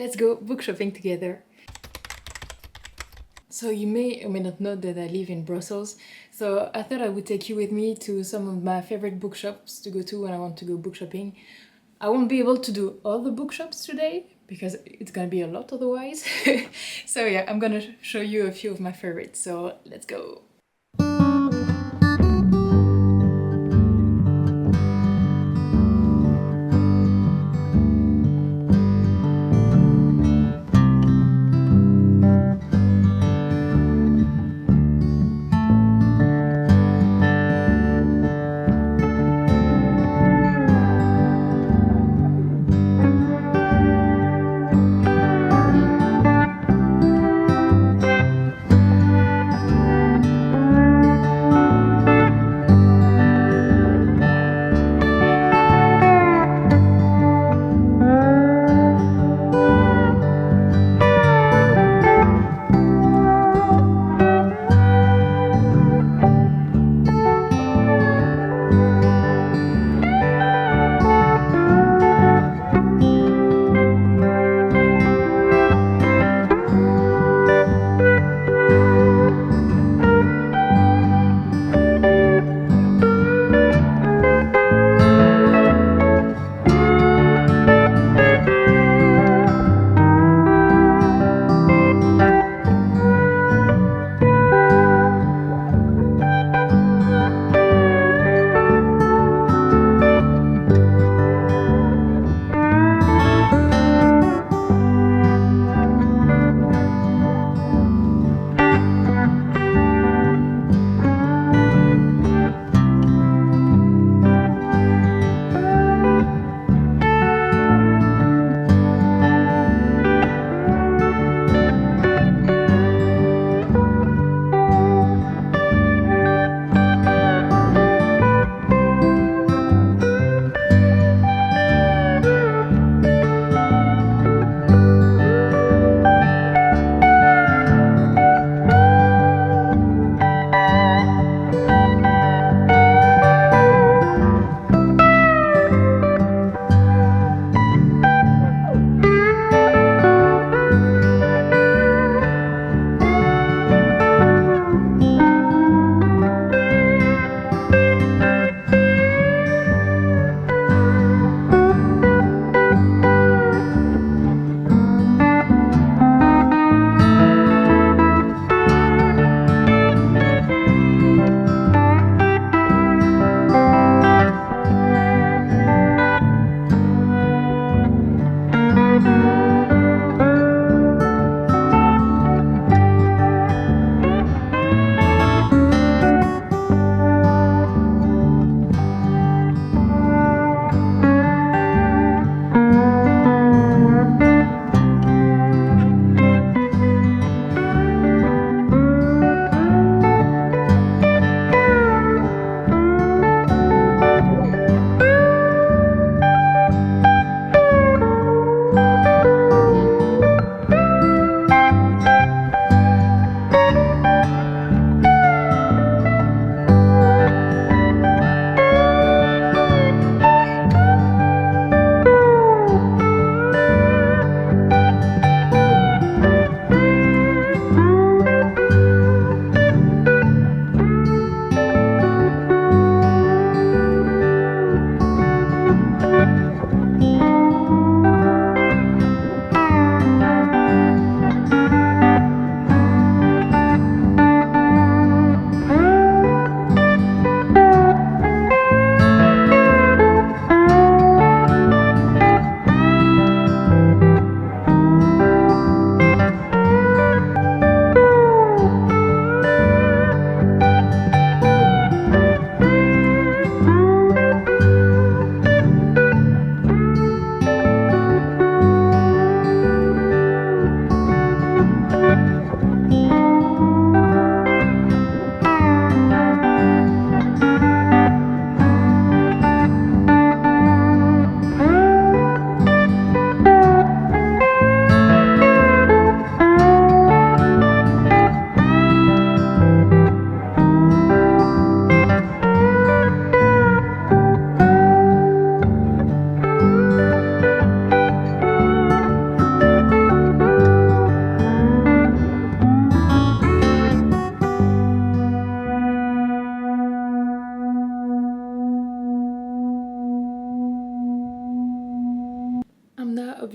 Let's go book shopping together. So you may or may not know that I live in Brussels, so I thought I would take you with me to some of my favorite bookshops to go to when I want to go book shopping. I won't be able to do all the bookshops today because it's gonna be a lot otherwise. So yeah, I'm gonna show you a few of my favorites, so let's go.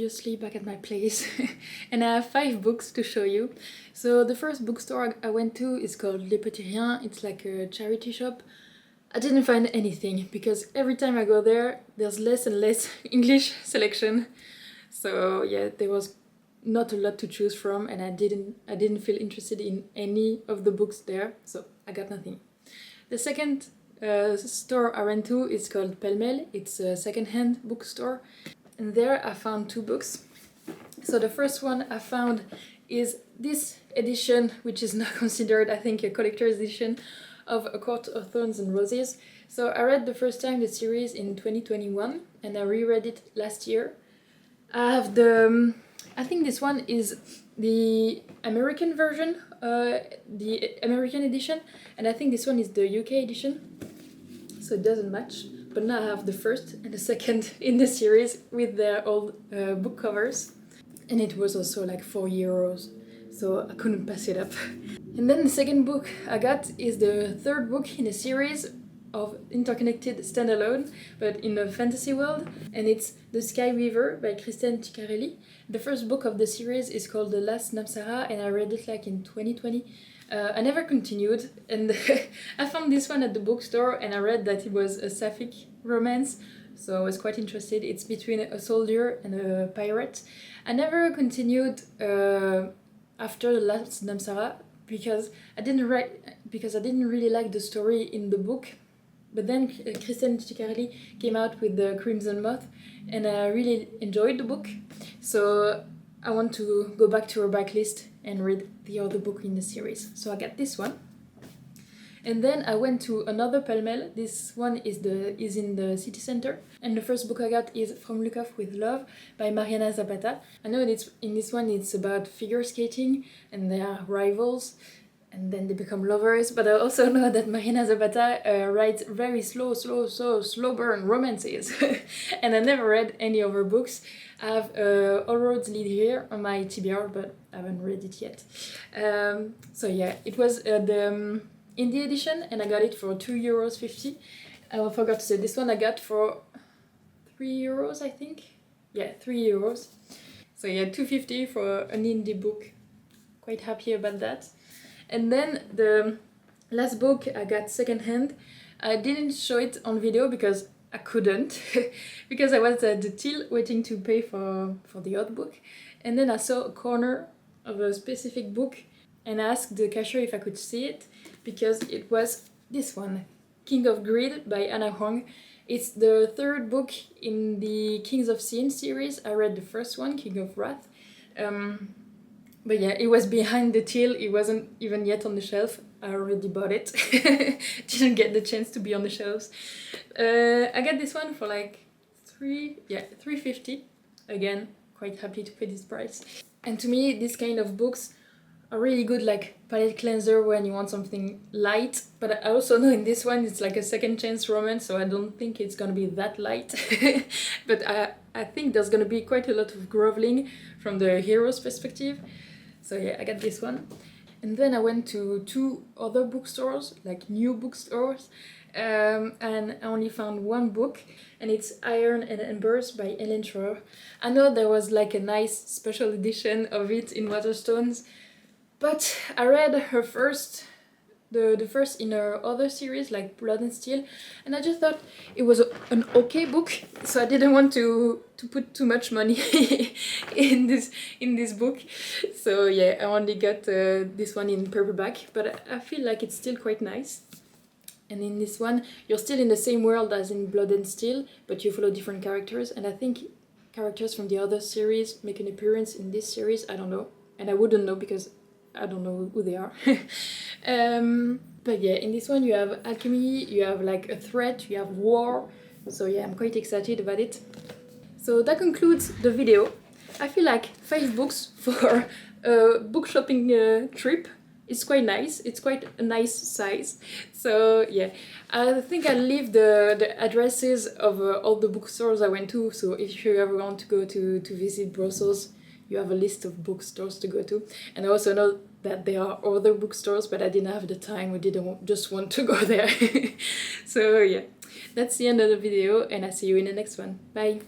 obviously back at my place and I have 5 books to show you. So the first bookstore I went to is called Les Petits Riens. It's like a charity shop. I didn't find anything because every time I go there, there's less and less English selection. So yeah, there was not a lot to choose from, and I didn't feel interested in any of the books there, so I got nothing. The second store I went to is called Pêle-Mêle. It's a second-hand bookstore, and there I found 2 books. So the first one I found is this edition, which is now considered, I think, a collector's edition of A Court of Thorns and Roses. So I read the first time the series in 2021, and I reread it last year. I have I think this one is the American version, the American edition, and I think this one is the UK edition, so it doesn't match. But now I have the first and the second in the series with their old book covers, and it was also like €4, so I couldn't pass it up. And then the second book I got is the third book in a series of interconnected standalone, but in a fantasy world, and it's The Sky Weaver by Christiane Ciccarelli. The first book of the series is called The Last Namsara, and I read it like in 2020. I never continued, and I found this one at the bookstore, and I read that it was a sapphic romance, so I was quite interested. It's between a soldier and a pirate. I never continued after The Last Namsara because I didn't really like the story in the book. But then Christiane Ciccarelli came out with The Crimson Moth, and I really enjoyed the book. So I want to go back to her backlist and read the other book in the series. So I got this one. And then I went to another Pêle-Mêle. This one is in the city center. And the first book I got is From Lukov with Love by Mariana Zapata. I know in this one it's about figure skating, and they are rivals, and then they become lovers, but I also know that Mariana Zapata writes very slow burn romances. And I never read any of her books. I have All Roads Lead Here on my TBR, but I haven't read it yet. So yeah, it was the indie edition, and I got it for €2.50. I forgot to say, this one I got for €3, I think. Yeah, €3. So yeah, €2.50 for an indie book. Quite happy about that. And then the last book I got secondhand. I didn't show it on video because I couldn't, because I was at the till waiting to pay for the other book. And then I saw a corner of a specific book, and I asked the cashier if I could see it, because it was this one, King of Greed by Anna Huang. It's the third book in the Kings of Sin series. I read the first one, King of Wrath. But yeah, it was behind the till, it wasn't even yet on the shelf. I already bought it. Didn't get the chance to be on the shelves. I got this one for like $3.50. Again, quite happy to pay this price. And to me, this kind of books are really good, like palette cleanser when you want something light. But I also know in this one it's like a second chance romance, so I don't think it's gonna be that light. But I think there's gonna be quite a lot of groveling from the hero's perspective. So yeah, I got this one. And then I went to 2 other bookstores, like new bookstores, and I only found one book, and it's Iron and Embers by Ellen Schroer. I know there was like a nice special edition of it in Waterstones, but I read her first, the first in her other series, like Blood and Steel, and I just thought it was an okay book, so I didn't want to put too much money in this book. So yeah, I only got this one in paperback, but I feel like it's still quite nice. And in this one, you're still in the same world as in Blood and Steel, but you follow different characters, and I think characters from the other series make an appearance in this series. I don't know, and I wouldn't know because I don't know who they are. But yeah, in this one you have alchemy, you have like a threat, you have war. So yeah, I'm quite excited about it. So that concludes the video. I feel like 5 books for a book shopping trip is quite nice. It's quite a nice size. So yeah, I think I'll leave the addresses of all the bookstores I went to. So if you ever want to go to visit Brussels, you have a list of bookstores to go to. And I also know that there are other bookstores, but I didn't have the time. We didn't just want to go there. So yeah, that's the end of the video, and I'll see you in the next one. Bye!